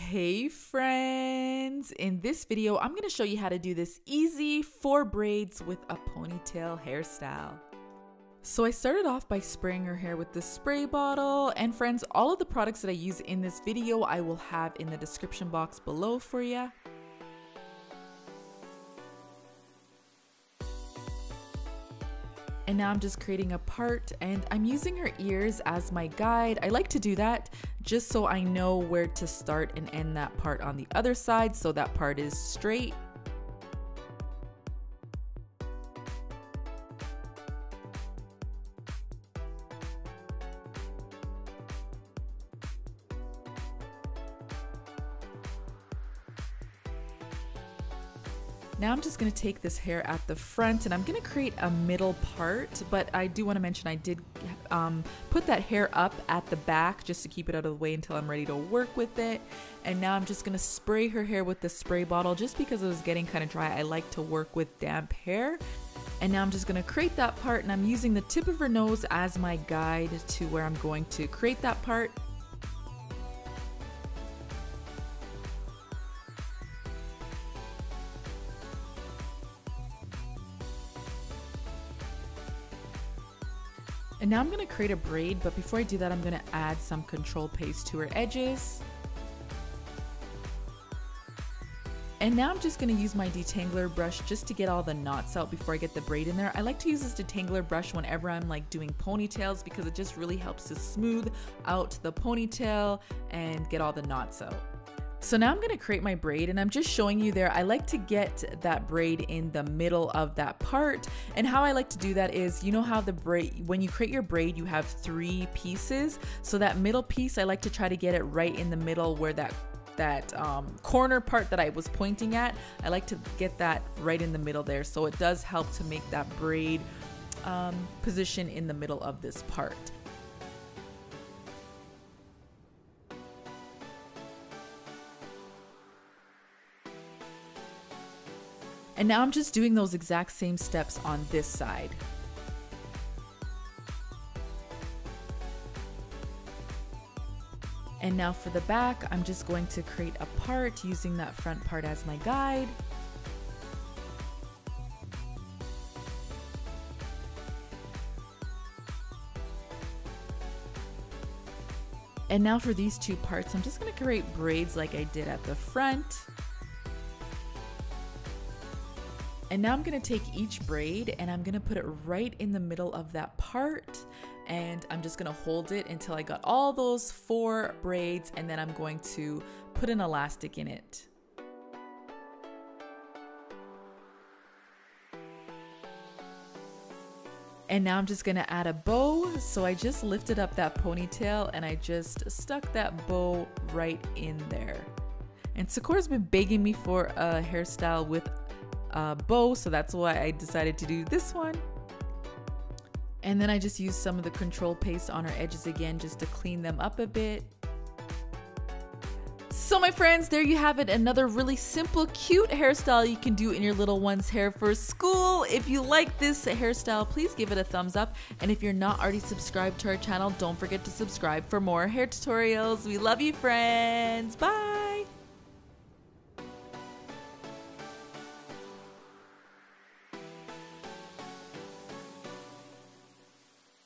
Hey friends! In this video, I'm going to show you how to do this easy 4 braids with a ponytail hairstyle. So I started off by spraying her hair with the spray bottle, and friends, all of the products that I use in this video I will have in the description box below for you. And now I'm just creating a part, and I'm using her ears as my guide. I like to do that just so I know where to start and end that part on the other side so that part is straight. Now I'm just going to take this hair at the front and I'm going to create a middle part, but I do want to mention I did put that hair up at the back just to keep it out of the way until I'm ready to work with it. And now I'm just going to spray her hair with the spray bottle just because it was getting kind of dry. I like to work with damp hair. And now I'm just going to create that part, and I'm using the tip of her nose as my guide to where I'm going to create that part. And now I'm going to create a braid, but before I do that, I'm going to add some control paste to her edges. And now I'm just going to use my detangler brush just to get all the knots out before I get the braid in there. I like to use this detangler brush whenever I'm like doing ponytails because it just really helps to smooth out the ponytail and get all the knots out. So now I'm going to create my braid, and I'm just showing you there. I like to get that braid in the middle of that part. And how I like to do that is, you know how the braid, when you create your braid, you have 3 pieces. So that middle piece, I like to try to get it right in the middle where that corner part that I was pointing at. I like to get that right in the middle there. So it does help to make that braid position in the middle of this part. And now I'm just doing those exact same steps on this side. And now for the back, I'm just going to create a part using that front part as my guide. And now for these 2 parts, I'm just going to create braids like I did at the front. And now I'm going to take each braid and I'm going to put it right in the middle of that part, and I'm just going to hold it until I got all those 4 braids, and then I'm going to put an elastic in it. And now I'm just going to add a bow. So I just lifted up that ponytail and I just stuck that bow right in there. And Sekora's been begging me for a hairstyle with bow, so that's why I decided to do this one. And then I just used some of the control paste on her edges again just to clean them up a bit. So my friends, there you have it, another really simple, cute hairstyle you can do in your little one's hair for school. If you like this hairstyle, please give it a thumbs up. And if you're not already subscribed to our channel, don't forget to subscribe for more hair tutorials. We love you, friends. Bye.